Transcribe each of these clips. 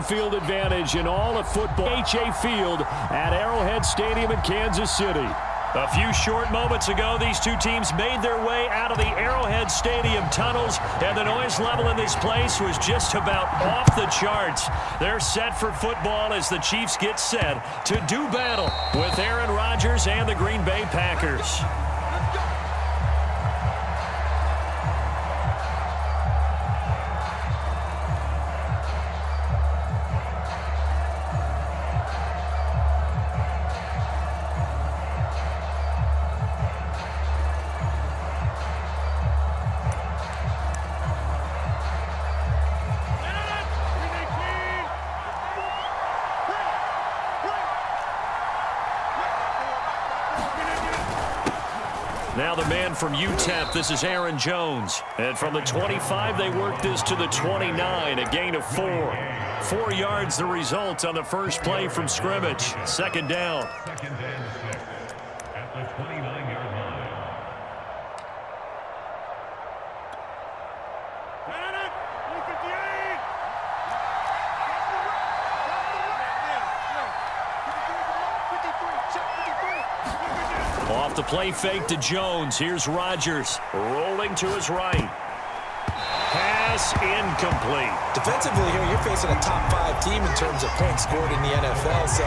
field advantage in all of football. HA Field at Arrowhead Stadium in Kansas City. A few short moments ago, these two teams made their way out of the Arrowhead Stadium tunnels, and the noise level in this place was just about off the charts. They're set for football as the Chiefs get set to do battle with Aaron Rodgers and the Green Bay Packers. Now the man from UTEP, this is Aaron Jones. And from the 25, they work this to the 29, a gain of 4. 4 yards the result on the first play from scrimmage. Second down. Second and 6 at the 29-yard line. Off the play fake to Jones. Here's Rodgers rolling to his right. Pass incomplete. Defensively here, you're facing a top 5 team in terms of points scored in the NFL. So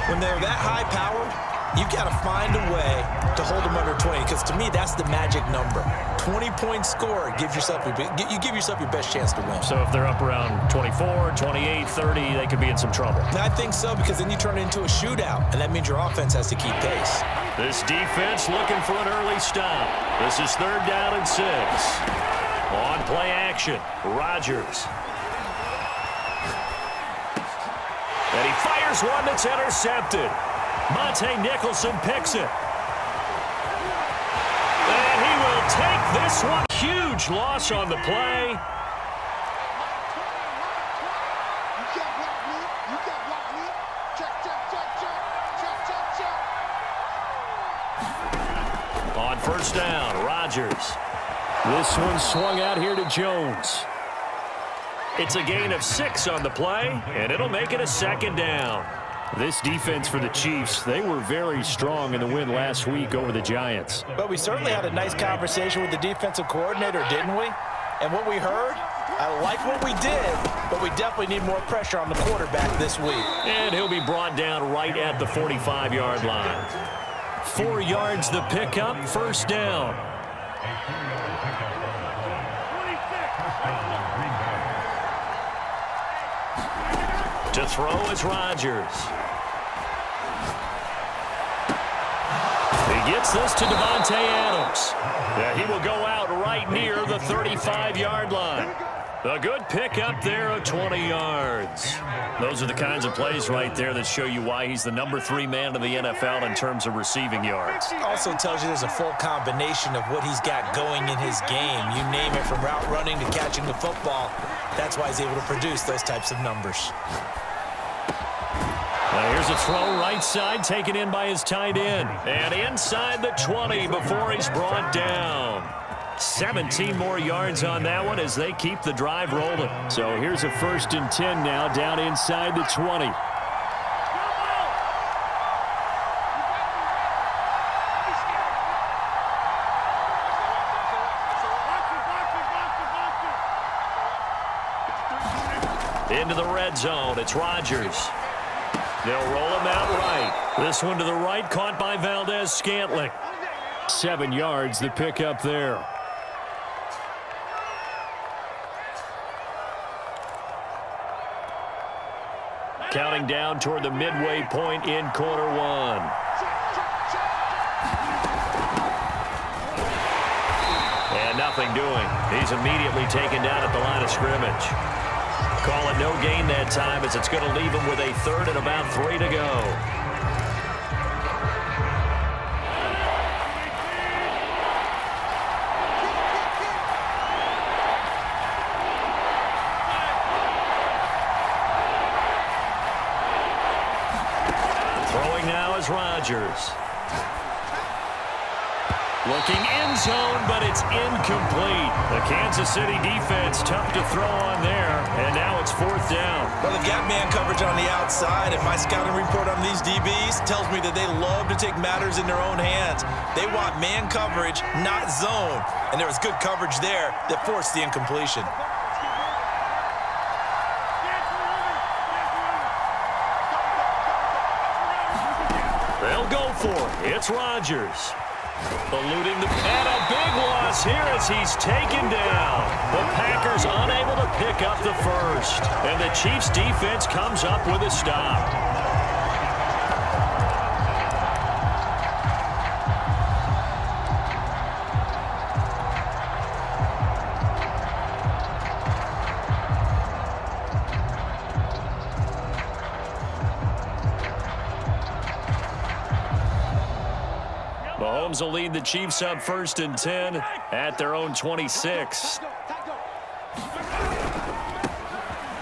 when they're that high-powered, you've got to find a way to hold them under 20. Because to me, that's the magic number. 20-point score gives yourself you give yourself your best chance to win. So if they're up around 24, 28, 30, they could be in some trouble. I think so, because then you turn it into a shootout, and that means your offense has to keep pace. This defense looking for an early stop. This is 3rd down and 6. On play action, Rodgers. And he fires one that's intercepted. Monte Nicholson picks it. And he will take this one. Huge loss on the play. On first down, Rodgers. This one swung out here to Jones. It's a gain of 6 on the play, and it'll make it a second down. This defense for the Chiefs, they were very strong in the win last week over the Giants. But we certainly had a nice conversation with the defensive coordinator, didn't we? And what we heard, I like what we did, but we definitely need more pressure on the quarterback this week. And he'll be brought down right at the 45-yard line. 4 yards the pickup, first down. To throw is Rodgers. He gets this to Davante Adams. Yeah, he will go out right near the 35-yard line. A good pickup there of 20 yards. Those are the kinds of plays right there that show you why he's the number 3 man in the NFL in terms of receiving yards. Also tells you there's a full combination of what he's got going in his game. You name it, from route running to catching the football. That's why he's able to produce those types of numbers. Now here's a throw right side, taken in by his tight end. And inside the 20 before he's brought down. 17 more yards on that one as they keep the drive rolling. So here's a 1st and 10 now, down inside the 20. Into the red zone, it's Rodgers. They'll roll him out right. This one to the right, caught by Valdez-Scantling. 7 yards, the pickup there. Counting down toward the midway point in quarter 1. And nothing doing. He's immediately taken down at the line of scrimmage. Call it no gain that time, as it's going to leave him with a 3rd and about 3 to go. Throwing now is Rodgers. Looking end zone, but it's incomplete. The Kansas City defense tough to throw on there, and now it's 4th down. Well, they've got man coverage on the outside, and my scouting report on these DBs tells me that they love to take matters in their own hands. They want man coverage, not zone, and there was good coverage there that forced the incompletion. They'll go for it. It's Rodgers. Eluding and a big loss here as he's taken down. The Packers unable to pick up the first. And the Chiefs defense comes up with a stop. Mahomes will lead the Chiefs up 1st and 10 at their own 26.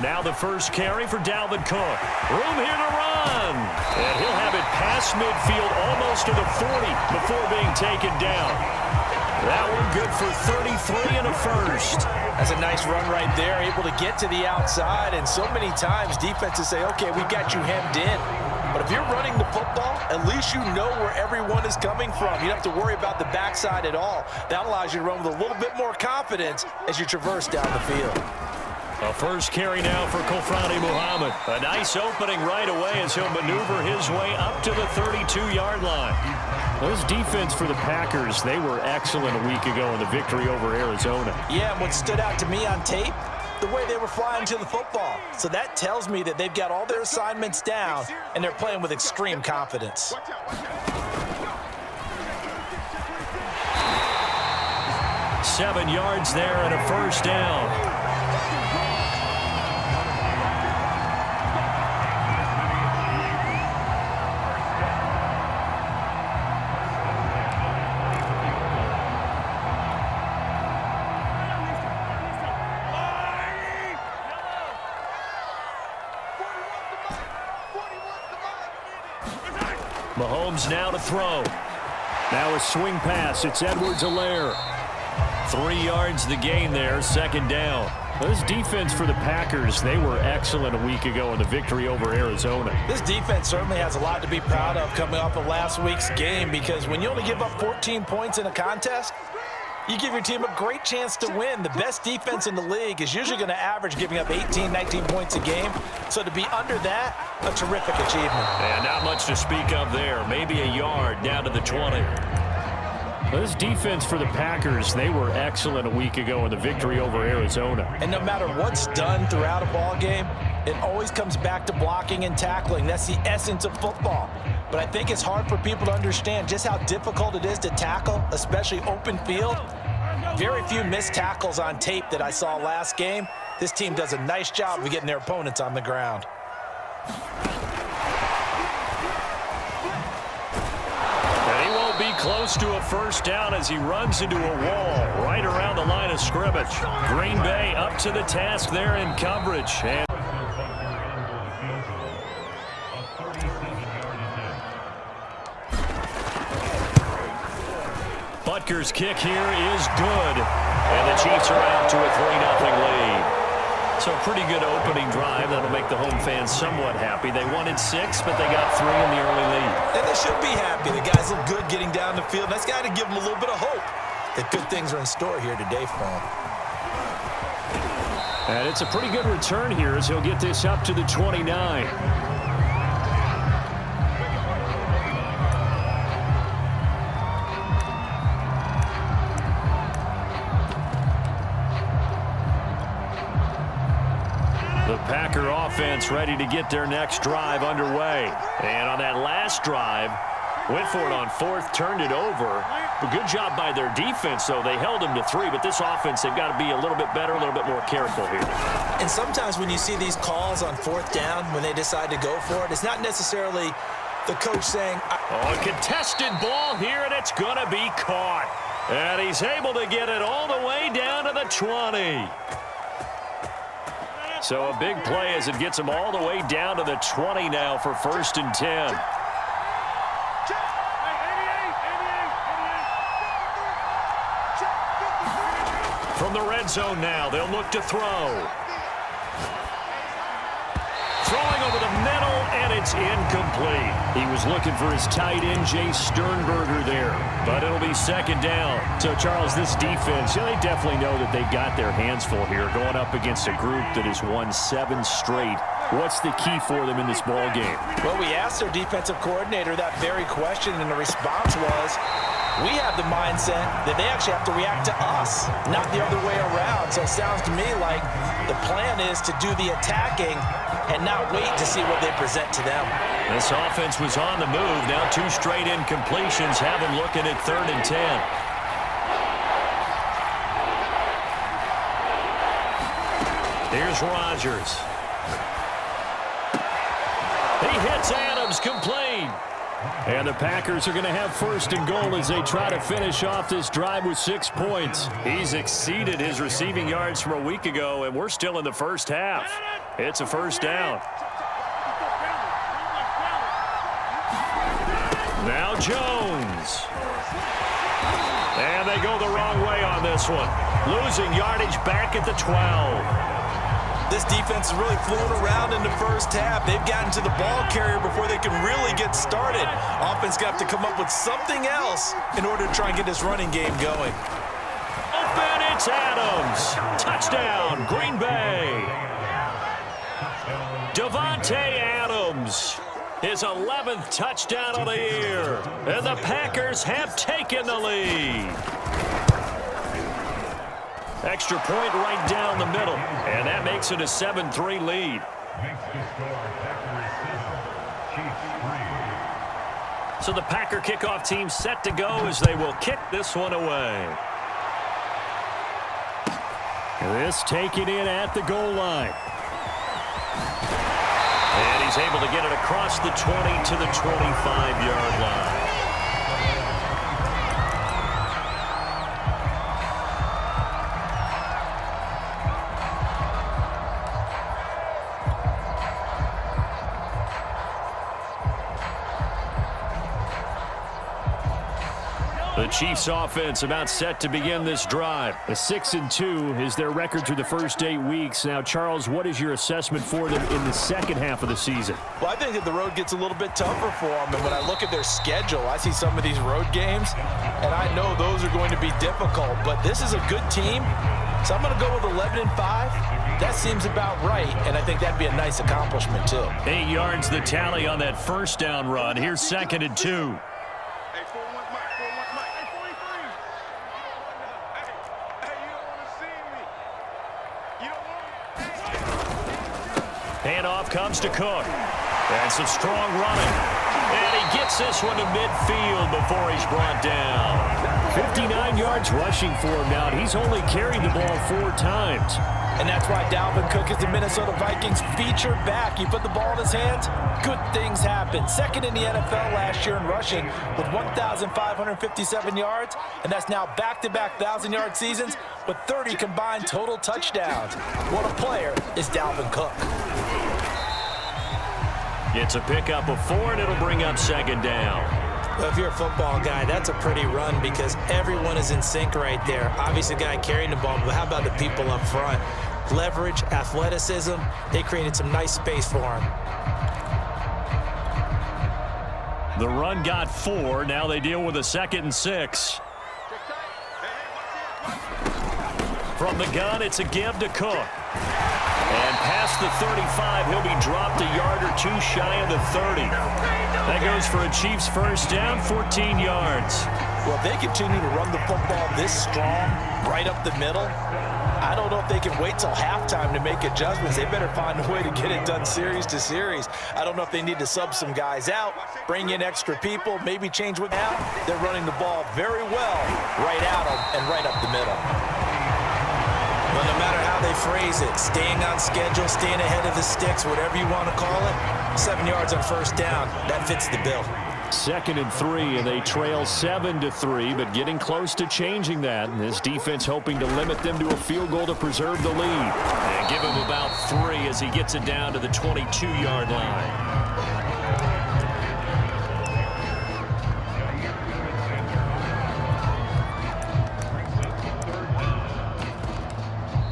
Now the first carry for Dalvin Cook. Room here to run. And he'll have it past midfield almost to the 40 before being taken down. That one good for 33 and a first. That's a nice run right there, able to get to the outside. And so many times defenses say, okay, we got you hemmed in. But if you're running the football, at least you know where everyone is coming from. You don't have to worry about the backside at all. That allows you to run with a little bit more confidence as you traverse down the field. A first carry now for Kofrani Muhammad. A nice opening right away as he'll maneuver his way up to the 32-yard line. Those defense for the Packers, they were excellent a week ago in the victory over Arizona. Yeah, and what stood out to me on tape, the way they were flying to the football. So that tells me that they've got all their assignments down and they're playing with extreme confidence. Seven yards there and a first down. Mahomes now to throw. Now a swing pass. It's Edwards-Helaire. 3 yards the gain there, 2nd down. This defense for the Packers, they were excellent a week ago in the victory over Arizona. This defense certainly has a lot to be proud of coming off of last week's game, because when you only give up 14 points in a contest, you give your team a great chance to win. The best defense in the league is usually going to average giving up 18, 19 points a game. So to be under that, a terrific achievement. And not much to speak of there. Maybe a yard down to the 20. This defense for the Packers, they were excellent a week ago in the victory over Arizona. And no matter what's done throughout a ball game, it always comes back to blocking and tackling. That's the essence of football. But I think it's hard for people to understand just how difficult it is to tackle, especially open field. Very few missed tackles on tape that I saw last game. This team does a nice job of getting their opponents on the ground. And he won't be close to a first down as he runs into a wall right around the line of scrimmage. Green Bay up to the task there in coverage. And Butker's kick here is good. And the Chiefs are out to a 3-0 lead. So a pretty good opening drive. That'll make the home fans somewhat happy. They wanted 6, but they got 3 in the early lead. And they should be happy. The guys look good getting down the field. That's got to give them a little bit of hope that good things are in store here today for them. And it's a pretty good return here as he'll get this up to the 29. The Packer offense ready to get their next drive underway. And on that last drive, went for it on 4th, turned it over. A good job by their defense, though. They held them to 3, but this offense, they've got to be a little bit better, a little bit more careful here. And sometimes when you see these calls on 4th down, when they decide to go for it, it's not necessarily the coach saying... Oh, a contested ball here, and it's going to be caught. And he's able to get it all the way down to the 20. So a big play as it gets him all the way down to the 20 now for 1st and 10. end zone now. They'll look to throw. Throwing over the middle, and it's incomplete. He was looking for his tight end, Jay Sternberger there, but it'll be second down. So, Charles, this defense, they definitely know that they got their hands full here, going up against a group that has won 7 straight. What's the key for them in this ball game? Well, we asked their defensive coordinator that very question, and the response was, we have the mindset that they actually have to react to us, not the other way around. So it sounds to me like the plan is to do the attacking and not wait to see what they present to them. This offense was on the move. Now 2 straight incompletions have them looking at 3rd and 10. Here's Rodgers. He hits Adams, complete. And the Packers are going to have 1st and goal as they try to finish off this drive with 6 points. He's exceeded his receiving yards from a week ago, and we're still in the first half. It's a 1st down. Now Jones. And they go the wrong way on this one. Losing yardage back at the 12. This defense is really fluid around in the first half. They've gotten to the ball carrier before they can really get started. Offense got to come up with something else in order to try and get this running game going. Open, it's Adams. Touchdown, Green Bay. Davante Adams. His 11th touchdown of the year. And the Packers have taken the lead. Extra point right down the middle. And that makes it a 7-3 lead. So the Packer kickoff team set to go as they will kick this one away. This taken in at the goal line. And he's able to get it across the 20 to the 25-yard line. The Chiefs offense about set to begin this drive. A 6-2 is their record through the first 8 weeks. Now, Charles, what is your assessment for them in the second half of the season? Well, I think that the road gets a little bit tougher for them. And when I look at their schedule, I see some of these road games, and I know those are going to be difficult. But this is a good team, so I'm going to go with 11-5. That seems about right, and I think that'd be a nice accomplishment, too. 8 yards the tally on that first down run. Here's 2nd and 2. Handoff comes to Cook. And some strong running. And he gets this one to midfield before he's brought down. 59 yards rushing for him now. He's only carried the ball 4 times. And that's why Dalvin Cook is the Minnesota Vikings featured back. You put the ball in his hands, good things happen. 2nd in the NFL last year in rushing with 1,557 yards. And that's now back-to-back 1,000-yard seasons with 30 combined total touchdowns. What a player is Dalvin Cook. It's a pickup of 4, and it'll bring up 2nd down. Well, if you're a football guy, that's a pretty run because everyone is in sync right there. Obviously, the guy carrying the ball, but how about the people up front? Leverage, athleticism, they created some nice space for him. The run got 4. Now they deal with a 2nd and 6. From the gun, it's a give to Cook. And past the 35, he'll be dropped a yard or 2 shy of the 30. That goes for a Chiefs first down, 14 yards. Well, if they continue to run the football this strong, right up the middle, I don't know if they can wait till halftime to make adjustments. They better find a way to get it done series to series. I don't know if they need to sub some guys out, bring in extra people, maybe change what out. They're running the ball very well right at them and right up the middle. Well, no matter how they phrase it, staying on schedule, staying ahead of the sticks, whatever you want to call it, 7 yards on first down, that fits the bill. 2nd and 3, and they trail 7-3, but getting close to changing that. And this defense hoping to limit them to a field goal to preserve the lead. And give him about 3 as he gets it down to the 22-yard line.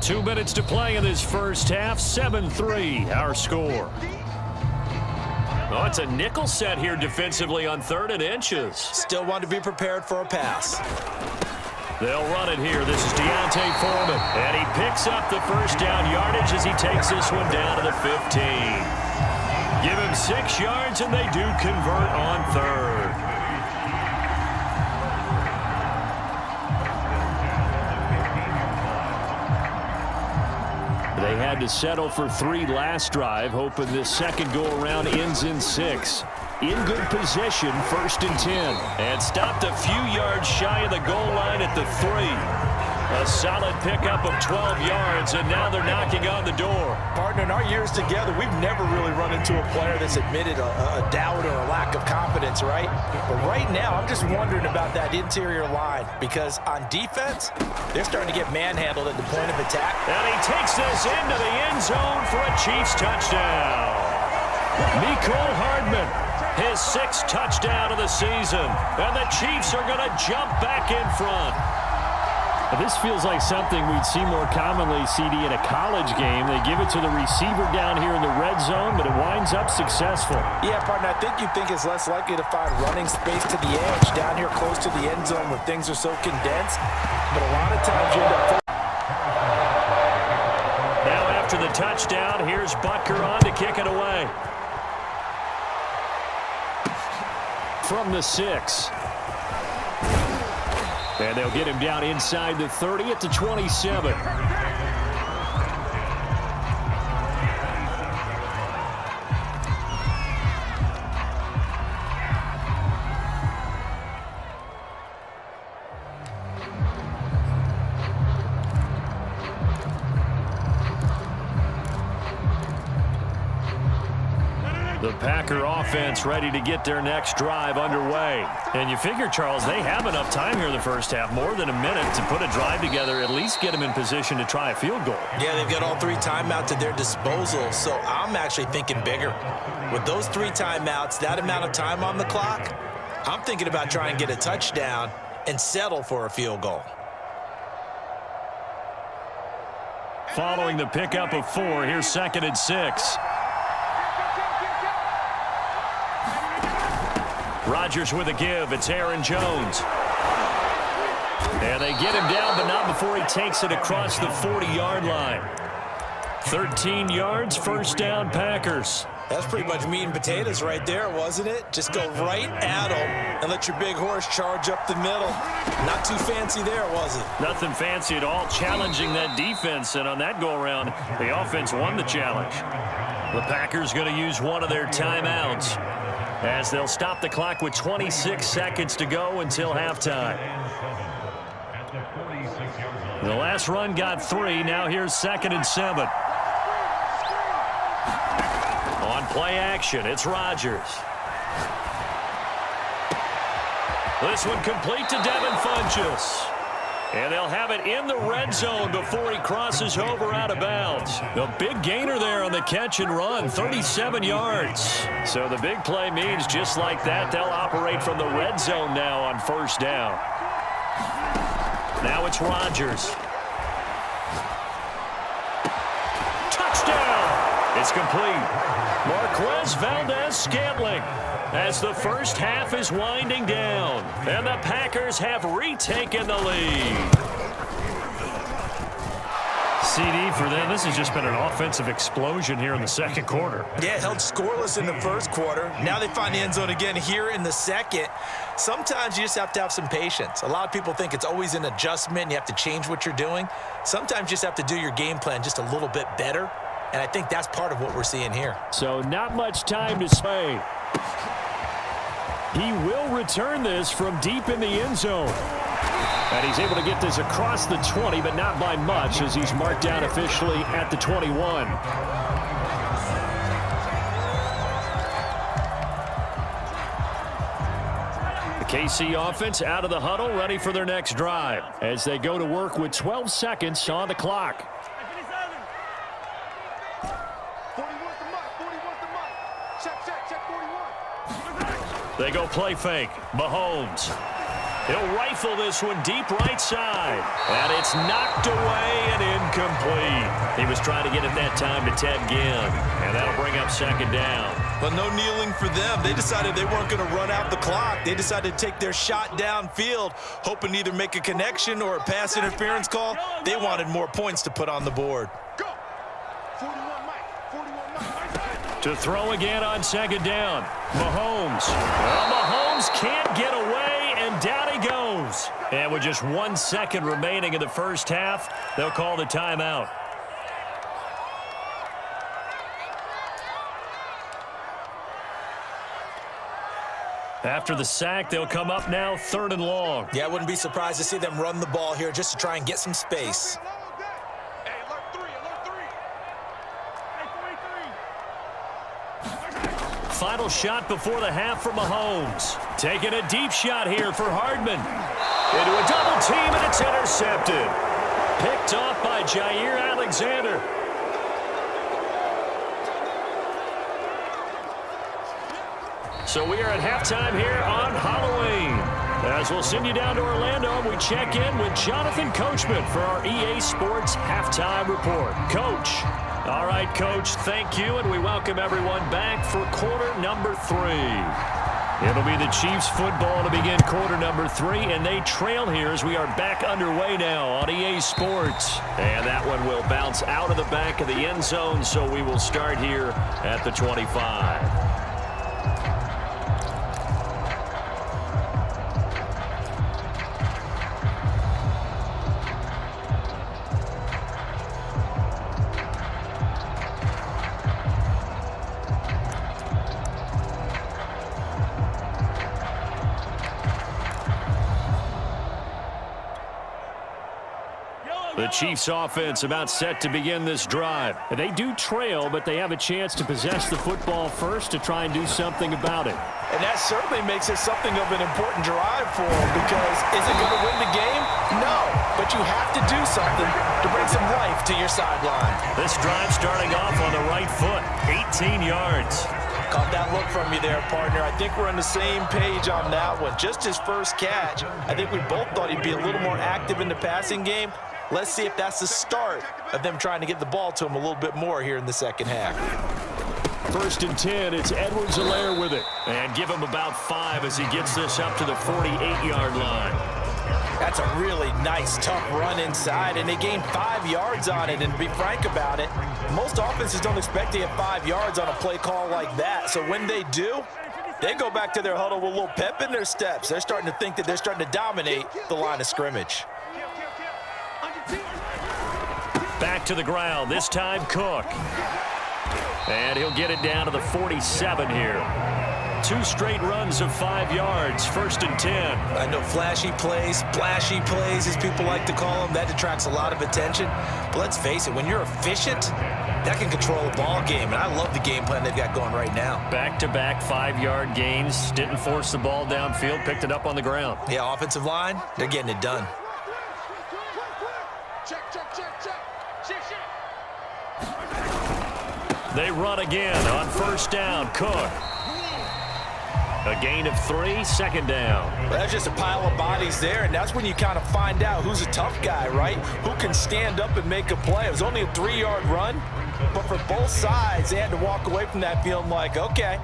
2 minutes to play in this first half. 7-3, our score. Oh, it's a nickel set here defensively on 3rd and inches. Still want to be prepared for a pass. They'll run it here. This is D'Onta Foreman. And he picks up the first down yardage as he takes this one down to the 15. Give him 6 yards, and they do convert on 3rd. They had to settle for 3 last drive, hoping this second go-around ends in 6. In good position, 1st and 10. And stopped a few yards shy of the goal line at the 3. A solid pickup of 12 yards, and now they're knocking on the door. Partner, in our years together, we've never really run into a player that's admitted a doubt or a lack of confidence, right? But right now, I'm just wondering about that interior line, because on defense, they're starting to get manhandled at the point of attack. And he takes this into the end zone for a Chiefs touchdown. Mecole Hardman, his 6th touchdown of the season. And the Chiefs are going to jump back in front. This feels like something we'd see more commonly, CD, in a college game. They give it to the receiver down here in the red zone, but it winds up successful. Yeah, partner, I think you think it's less likely to find running space to the edge down here close to the end zone where things are so condensed. But a lot of times you end up... Now after the touchdown, here's Butker on to kick it away. From the 6. And they'll get him down inside the 30 at the 27. The Packer offense ready to get their next drive underway. And you figure, Charles, they have enough time here in the first half, more than a minute, to put a drive together, at least get them in position to try a field goal. Yeah, they've got all 3 timeouts at their disposal, so I'm actually thinking bigger. With those 3 timeouts, that amount of time on the clock, I'm thinking about trying to get a touchdown and settle for a field goal. Following the pickup of 4, here's 2nd and 6. Rodgers with a give. It's Aaron Jones. And they get him down, but not before he takes it across the 40-yard line. 13 yards, 1st down, Packers. That's pretty much meat and potatoes right there, wasn't it? Just go right at them and let your big horse charge up the middle. Not too fancy there, was it? Nothing fancy at all, challenging that defense. And on that go-around, the offense won the challenge. The Packers going to use one of their timeouts, as they'll stop the clock with 26 seconds to go until halftime. The last run got 3. Now here's 2nd and 7. On play action, it's Rodgers. This one complete to Devin Funchess. And they'll have it in the red zone before he crosses over out of bounds. The big gainer there on the catch and run, 37 yards. So the big play means just like that, they'll operate from the red zone now on 1st down. Now it's Rodgers. Touchdown! It's complete. Marquez Valdez-Scantling, as the first half is winding down, and the Packers have retaken the lead. CD, for them, this has just been an offensive explosion here in the 2nd quarter. Yeah, held scoreless in the 1st quarter. Now they find the end zone again here in the 2nd. Sometimes you just have to have some patience. A lot of people think it's always an adjustment. You have to change what you're doing. Sometimes you just have to do your game plan just a little bit better, and I think that's part of what we're seeing here. So not much time to spare. He will return this from deep in the end zone. And he's able to get this across the 20, but not by much, as he's marked down officially at the 21. The KC offense out of the huddle, ready for their next drive, as they go to work with 12 seconds on the clock. They go play fake. Mahomes. He'll rifle this one deep right side. And it's knocked away and incomplete. He was trying to get it that time to Ted Ginn. And that'll bring up second down. But no kneeling for them. They decided they weren't going to run out the clock. They decided to take their shot downfield, hoping to either make a connection or a pass interference call. They wanted more points to put on the board. To throw again on second down. Mahomes. Well, Mahomes can't get away, and down he goes. And with just 1 second remaining in the first half, they'll call the timeout. After the sack, they'll come up now 3rd and long. Yeah, I wouldn't be surprised to see them run the ball here just to try and get some space. Final shot before the half for Mahomes. Taking a deep shot here for Hardman. Into a double team, and it's intercepted. Picked off by Jair Alexander. So we are at halftime here on Halloween. As we'll send you down to Orlando, we check in with Jonathan Coachman for our EA Sports Halftime Report. Coach. All right, Coach, thank you, and we welcome everyone back for quarter number 3. It'll be the Chiefs football to begin quarter number 3, and they trail here as we are back underway now on EA Sports. And that one will bounce out of the back of the end zone, so we will start here at the 25. The Chiefs offense about set to begin this drive. They do trail, but they have a chance to possess the football first to try and do something about it. And that certainly makes it something of an important drive for them, because is it going to win the game? No, but you have to do something to bring some life to your sideline. This drive starting off on the right foot, 18 yards. Caught that look from you there, partner. I think we're on the same page on that one. Just his first catch. I think we both thought he'd be a little more active in the passing game. Let's see if that's the start of them trying to get the ball to him a little bit more here in the second half. 1st and 10, it's Edwards-Helaire with it. And give him about 5 as he gets this up to the 48-yard line. That's a really nice, tough run inside, and they gained 5 yards on it. And to be frank about it, most offenses don't expect to get 5 yards on a play call like that. So when they do, they go back to their huddle with a little pep in their steps. They're starting to think that they're starting to dominate the line of scrimmage. Back to the ground, this time Cook. And he'll get it down to the 47 here. 2 straight runs of 5 yards, 1st and 10. I know flashy plays, splashy plays, as people like to call them, that attracts a lot of attention. But let's face it, when you're efficient, that can control a ball game. And I love the game plan they've got going right now. Back-to-back 5-yard gains. Didn't force the ball downfield, picked it up on the ground. Yeah, offensive line, they're getting it done. They run again on 1st down. Cook. A gain of 3, 2nd down. Well, that's just a pile of bodies there, and that's when you kind of find out who's a tough guy, right? Who can stand up and make a play. It was only a 3-yard run, but for both sides, they had to walk away from that feeling like, okay,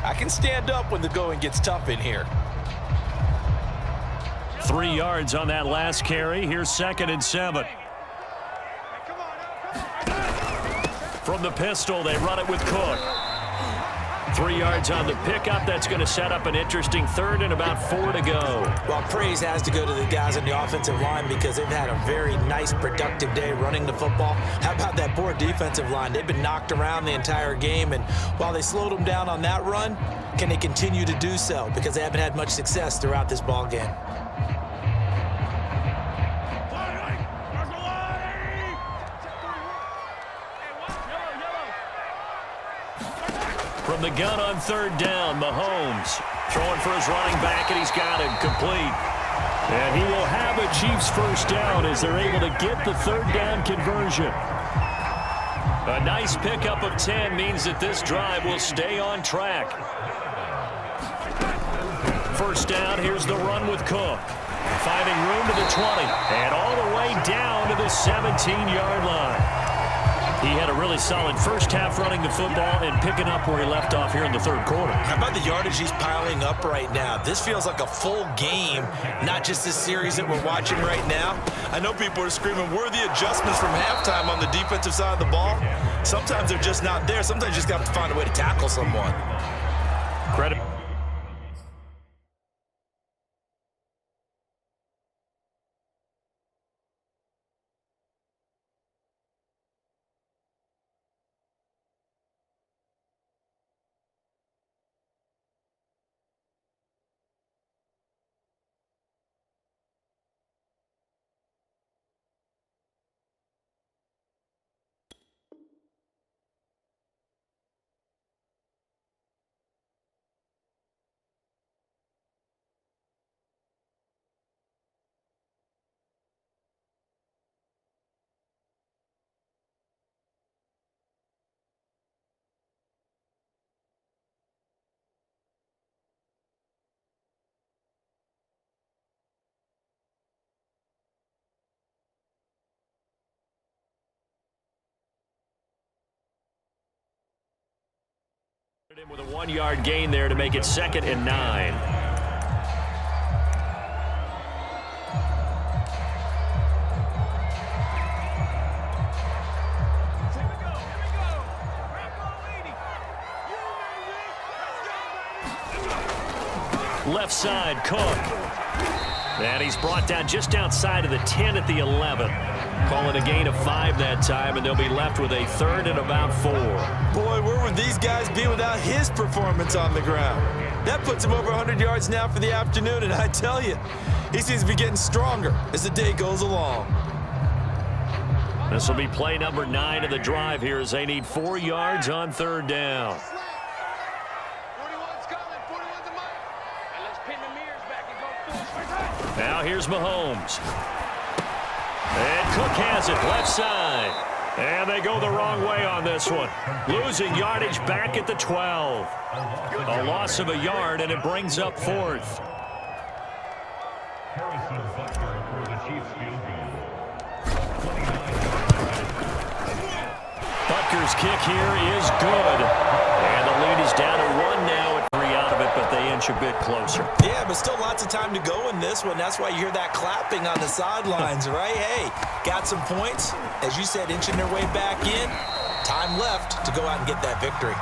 I can stand up when the going gets tough in here. 3 yards on that last carry. Here's 2nd and 7. From the pistol, they run it with Cook. 3 yards on the pickup. That's going to set up an interesting 3rd and about 4 to go. Well, praise has to go to the guys on the offensive line because they've had a very nice, productive day running the football. How about that poor defensive line? They've been knocked around the entire game, and while they slowed them down on that run, can they continue to do so? Because they haven't had much success throughout this ball game. From the gun on 3rd down, Mahomes throwing for his running back, and he's got it complete. And he will have a Chiefs 1st down as they're able to get the 3rd down conversion. A nice pickup of 10 means that this drive will stay on track. 1st down, here's the run with Cook. Finding room to the 20. And all the way down to the 17-yard line. He had a really solid first half running the football and picking up where he left off here in the third quarter. How about the yardage he's piling up right now? This feels like a full game, not just this series that we're watching right now. I know people are screaming, where are the adjustments from halftime on the defensive side of the ball? Sometimes they're just not there. Sometimes you just have to find a way to tackle someone. Credit. With a 1-yard gain there to make it 2nd and 9. Left side, Cook. And he's brought down just outside of the 10 at the 11. Call it a gain of 5 that time, and they'll be left with a 3rd and about 4. Boy, where would these guys be without his performance on the ground? That puts him over 100 yards now for the afternoon, and I tell you, he seems to be getting stronger as the day goes along. This will be play number 9 of the drive here as they need 4 yards on 3rd down. Now here's Mahomes. And Cook has it left side. And they go the wrong way on this one. Losing yardage back at the 12. A loss of a yard, and it brings up 4th. Harrison Butker for the Chiefs field goal. Butker's kick here is good. And the lead is down to 1 now at 3 out of it, but they inch a bit closer. Yeah, but still lots of time to go in this one. That's why you hear that clapping on the sidelines, right? Hey, got some points. As you said, inching their way back in. Time left to go out and get that victory.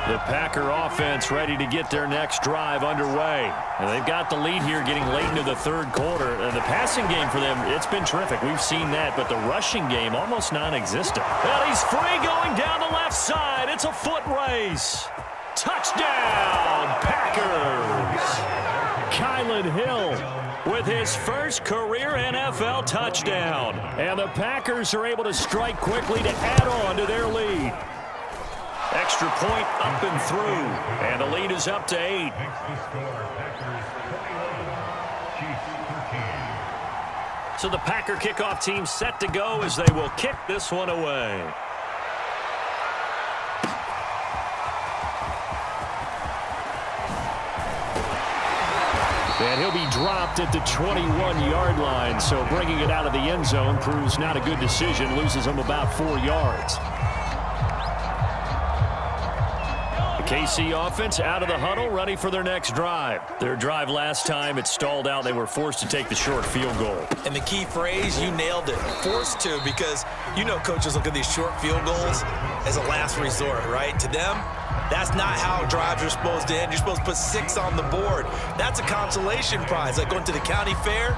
The Packer offense ready to get their next drive underway. And they've got the lead here getting late into the 3rd quarter. And the passing game for them, it's been terrific. We've seen that, but the rushing game almost non-existent. And he's free going down the left side. It's a foot race. Touchdown, Packers. Kylan Hill with his first career NFL touchdown. And the Packers are able to strike quickly to add on to their lead. Extra point up and through. And the lead is up to 8. Makes the score Packers 21, Chiefs 13. So the Packer kickoff team set to go as they will kick this one away. And he'll be dropped at the 21-yard line. So bringing it out of the end zone proves not a good decision. Loses him about 4 yards. KC offense out of the huddle, ready for their next drive. Their drive last time, it stalled out. They were forced to take the short field goal. And the key phrase, you nailed it, forced to, because you know coaches look at these short field goals as a last resort, right? To them, that's not how drives are supposed to end. You're supposed to put 6 on the board. That's a consolation prize, like going to the county fair.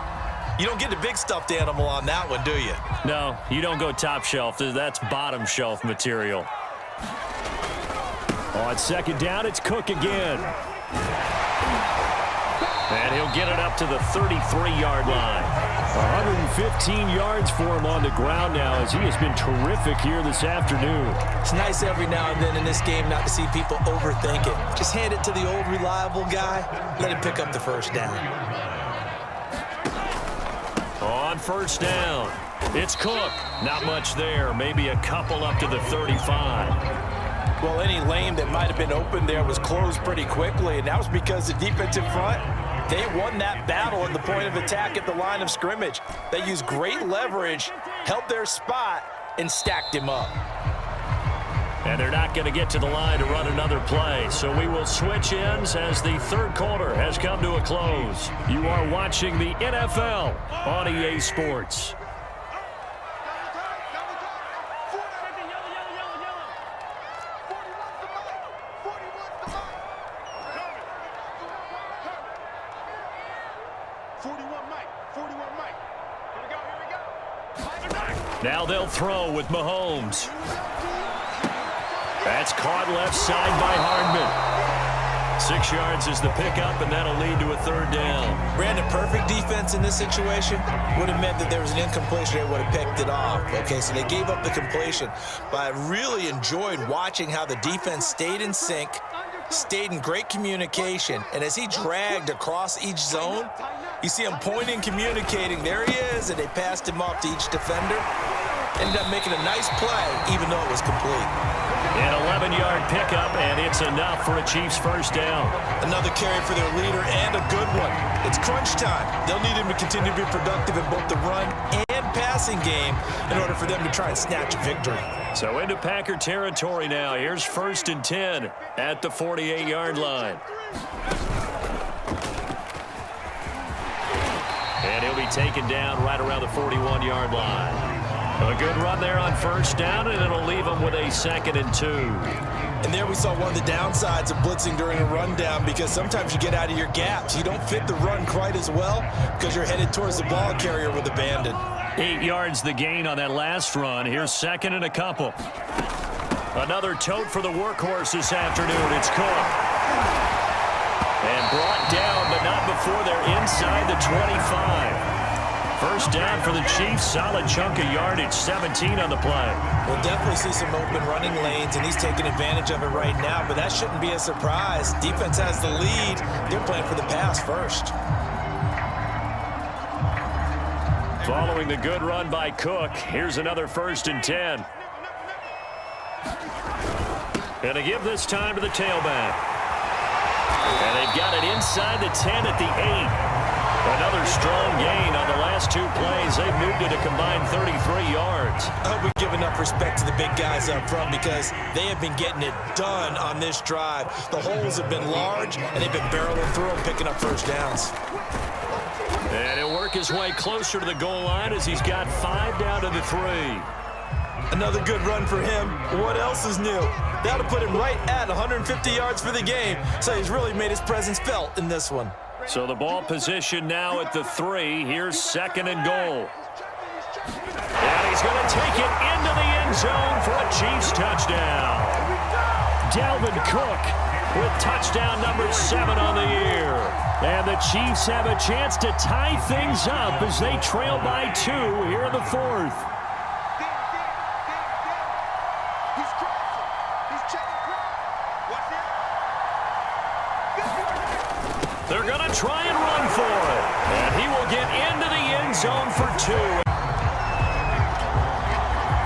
You don't get the big stuffed animal on that one, do you? No, you don't go top shelf. That's bottom shelf material. On 2nd down, it's Cook again. And he'll get it up to the 33-yard line. 115 yards for him on the ground now as he has been terrific here this afternoon. It's nice every now and then in this game not to see people overthink it. Just hand it to the old reliable guy. Let him pick up the first down. On first down, it's Cook. Not much there. Maybe a couple up to the 35. Well, any lane that might have been open there was closed pretty quickly, and that was because the defensive front, they won that battle at the point of attack at the line of scrimmage. They used great leverage, held their spot, and stacked him up. And they're not going to get to the line to run another play. So we will switch ends as the third quarter has come to a close. You are watching the NFL on EA Sports. Now they'll throw with Mahomes. That's caught left side by Hardman. 6 yards is the pickup, and that'll lead to a third down. Brandon, perfect defense in this situation would have meant that there was an incompletion. They would have picked it off. Okay, so they gave up the completion. But I really enjoyed watching how the defense stayed in sync, stayed in great communication, and as he dragged across each zone, you see him pointing, communicating. There he is, and they passed him off to each defender. Ended up making a nice play, even though it was complete. An 11-yard pickup, and it's enough for a Chiefs first down. Another carry for their leader, and a good one. It's crunch time. They'll need him to continue to be productive in both the run and passing game in order for them to try and snatch a victory. So into Packer territory now. Here's 1st and 10 at the 48-yard line. And he'll be taken down right around the 41-yard line. A good run there on first down, and it'll leave him with a 2nd and 2. And there we saw one of the downsides of blitzing during a rundown, because sometimes you get out of your gaps. You don't fit the run quite as well because you're headed towards the ball carrier with abandon. 8 yards the gain on that last run. Here's 2nd and a couple. Another tote for the workhorse this afternoon. It's Cook. And brought down, but not before they're inside the 25. First down for the Chiefs. Solid chunk of yardage. 17 on the play. We'll definitely see some open running lanes, and he's taking advantage of it right now, but that shouldn't be a surprise. Defense has the lead. They're playing for the pass first. Following the good run by Cook, here's another 1st and 10. And a give this time to the tailback. And they've got it inside the 10 at the 8. Another strong gain on the last 2 plays. They've moved it a combined 33 yards. I hope we give enough respect to the big guys up front, because they have been getting it done on this drive. The holes have been large, and they've been barreling through them, picking up first downs. And he'll work his way closer to the goal line as he's got 5 down to the 3. Another good run for him. What else is new? That'll put him right at 150 yards for the game, so he's really made his presence felt in this one. So the ball position now at the 3. Here's 2nd and goal. And he's going to take it into the end zone for a Chiefs touchdown. Dalvin Cook with touchdown number 7 on the year. And the Chiefs have a chance to tie things up as they trail by 2 here in the 4th. They're going to try and run for it. And he will get into the end zone for 2.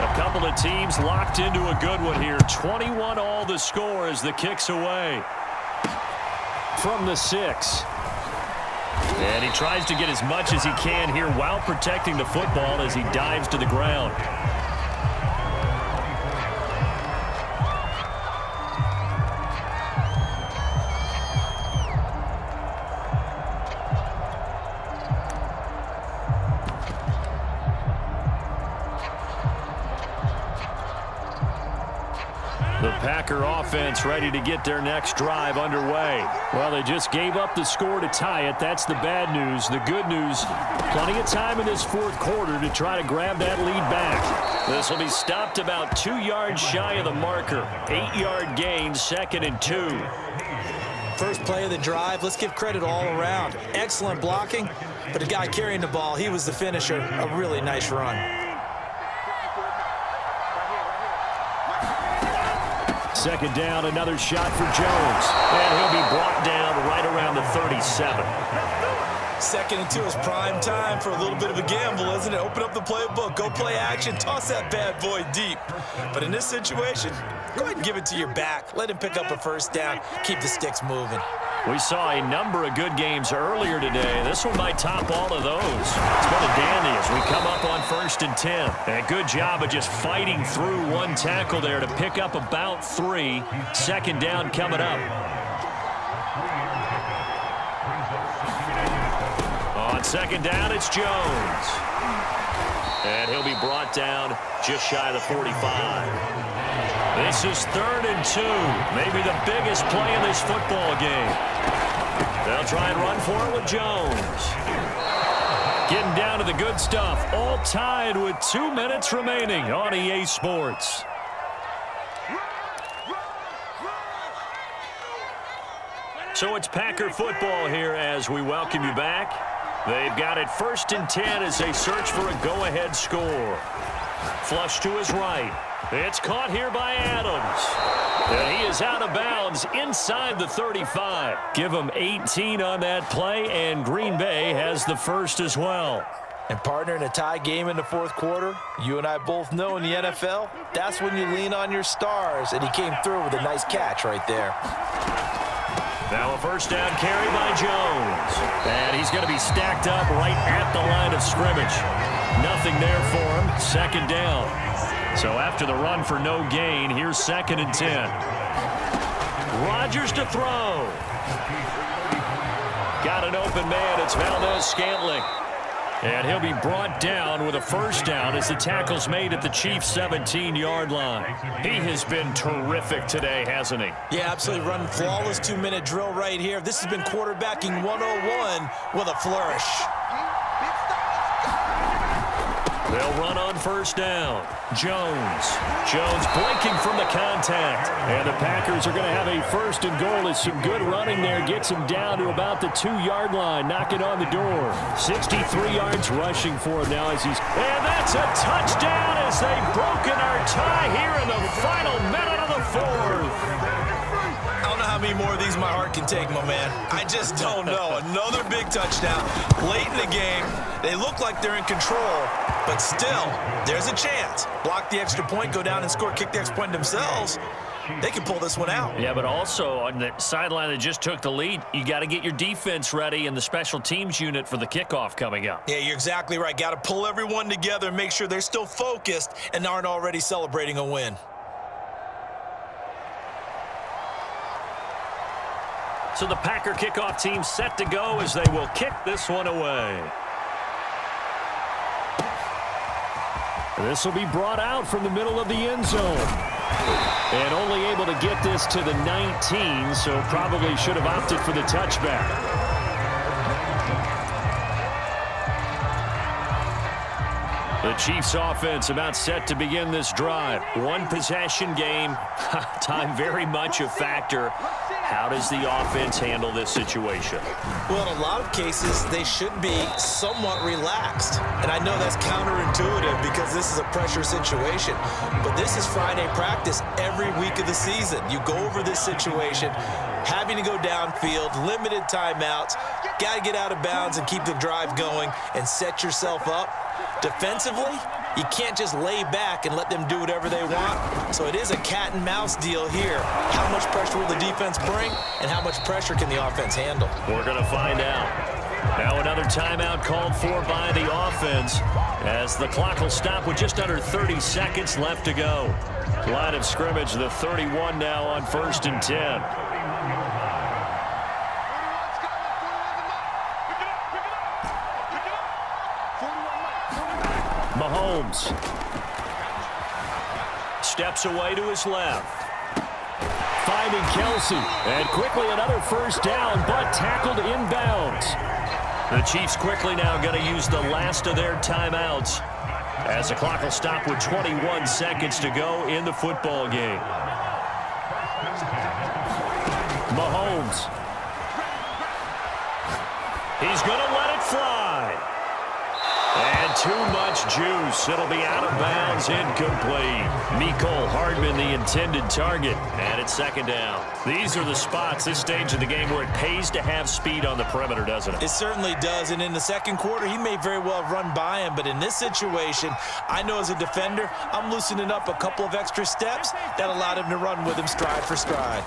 A couple of teams locked into a good one here. 21 all the score as the kick's away. From the 6. And he tries to get as much as he can here while protecting the football as he dives to the ground. The Packer offense ready to get their next drive underway. Well, they just gave up the score to tie it. That's the bad news. The good news, plenty of time in this 4th quarter to try to grab that lead back. This will be stopped about 2 yards shy of the marker. 8-yard gain, 2nd and 2. First play of the drive, let's give credit all around. Excellent blocking, but the guy carrying the ball, he was the finisher. A really nice run. Second down, another shot for Jones. And he'll be brought down right around the 37. 2nd and 2 is prime time for a little bit of a gamble, isn't it? Open up the playbook, go play action, toss that bad boy deep. But in this situation, go ahead and give it to your back. Let him pick up a first down. Keep the sticks moving. We saw a number of good games earlier today. This one might top all of those. It's been a dandy as we come up on 1st and 10. And a good job of just fighting through one tackle there to pick up about 3. 2nd down coming up. On 2nd down, it's Jones. And he'll be brought down just shy of the 45. This is 3rd and 2. Maybe the biggest play in this football game. They'll try and run for it with Jones. Getting down to the good stuff. All tied with 2 minutes remaining on EA Sports. So it's Packer football here as we welcome you back. They've got it 1st and 10 as they search for a go-ahead score. Flush to his right. It's caught here by Adams. And he is out of bounds inside the 35. Give him 18 on that play, and Green Bay has the first as well. And partner, in a tie game in the 4th quarter, you and I both know in the NFL, that's when you lean on your stars. And he came through with a nice catch right there. Now a first down carry by Jones. And he's going to be stacked up right at the line of scrimmage. Nothing there for him. 2nd down. So after the run for no gain, here's 2nd and 10. Rodgers to throw. Got an open man. It's Valdez-Scantling. And he'll be brought down with a first down as the tackle's made at the Chiefs' 17-yard line. He has been terrific today, hasn't he? Yeah, absolutely. Running flawless 2-minute drill right here. This has been quarterbacking 101 with a flourish. They'll run on first down. Jones blinking from the contact. And the Packers are going to have a 1st and goal. It's some good running there. Gets him down to about the 2-yard line. Knocking on the door. 63 yards rushing for him now as he's... And that's a touchdown as they've broken our tie here in the final minute of the 4th. I don't know how many more of these my heart can take, my man. I just don't know. Another big touchdown late in the game. They look like they're in control, but still, there's a chance. Block the extra point, go down and score, kick the extra point themselves. They can pull this one out. Yeah, but also on the sideline that just took the lead, you got to get your defense ready and the special teams unit for the kickoff coming up. Yeah, you're exactly right. Got to pull everyone together and make sure they're still focused and aren't already celebrating a win. So the Packer kickoff team set to go as they will kick this one away. This will be brought out from the middle of the end zone. And only able to get this to the 19, so probably should have opted for the touchback. The Chiefs offense about set to begin this drive. One possession game. Time very much a factor. How does the offense handle this situation? Well, in a lot of cases, they should be somewhat relaxed. And I know that's counterintuitive because this is a pressure situation. But this is Friday practice every week of the season. You go over this situation, having to go downfield, limited timeouts, got to get out of bounds and keep the drive going and set yourself up. Defensively, you can't just lay back and let them do whatever they want. So it is a cat and mouse deal here. How much pressure will the defense bring, and how much pressure can the offense handle? We're going to find out. Now another timeout called for by the offense as the clock will stop with just under 30 seconds left to go. Line of scrimmage, the 31 now on 1st and 10. Mahomes steps away to his left. Finding Kelsey. And quickly another first down, but tackled inbounds. The Chiefs quickly now going to use the last of their timeouts as the clock will stop with 21 seconds to go in the football game. Mahomes. He's going to let it fly. And too much juice. It'll be out of bounds, incomplete. Mecole Hardman, the intended target. And it's second down. These are the spots, this stage of the game, where it pays to have speed on the perimeter, doesn't it? It certainly does. And in the second quarter, he may very well run by him. But in this situation, I know as a defender, I'm loosening up a couple of extra steps that allowed him to run with him stride for stride.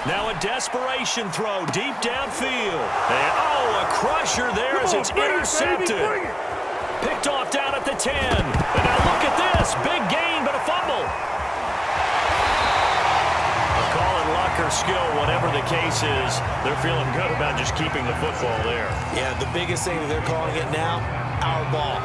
Now a desperation throw deep downfield. And, oh, a crusher there as it's intercepted. Picked off down at the 10. And now look at this. Big gain, but a fumble. A call it luck or skill, whatever the case is, they're feeling good about just keeping the football there. Yeah, the biggest thing that they're calling it now, our ball.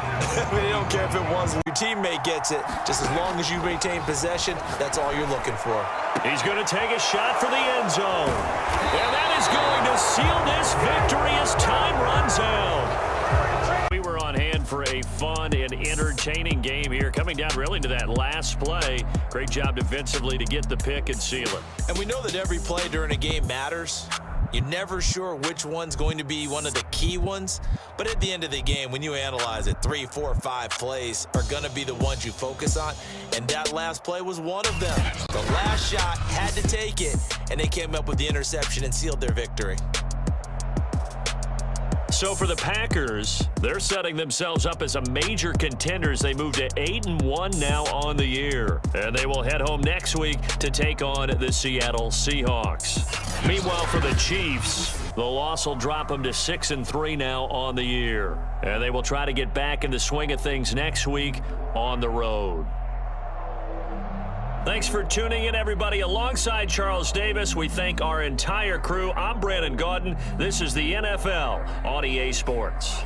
They don't care if it was your teammate gets it. Just as long as you retain possession, that's all you're looking for. He's going to take a shot for the end zone. And that is going to seal this victory as time runs out. We were on hand for a fun and entertaining game here, coming down really to that last play. Great job defensively to get the pick and seal it. And we know that every play during a game matters. You're never sure which one's going to be one of the key ones. But at the end of the game, when you analyze it, 3, 4, 5 plays are going to be the ones you focus on. And that last play was one of them. The last shot had to take it, and they came up with the interception and sealed their victory. So for the Packers, they're setting themselves up as a major contender as they move to 8-1 now on the year. And they will head home next week to take on the Seattle Seahawks. Meanwhile, for the Chiefs, the loss will drop them to 6-3 now on the year. And they will try to get back in the swing of things next week on the road. Thanks for tuning in, everybody. Alongside Charles Davis, we thank our entire crew. I'm MaddenD22. This is the NFL on EA Sports.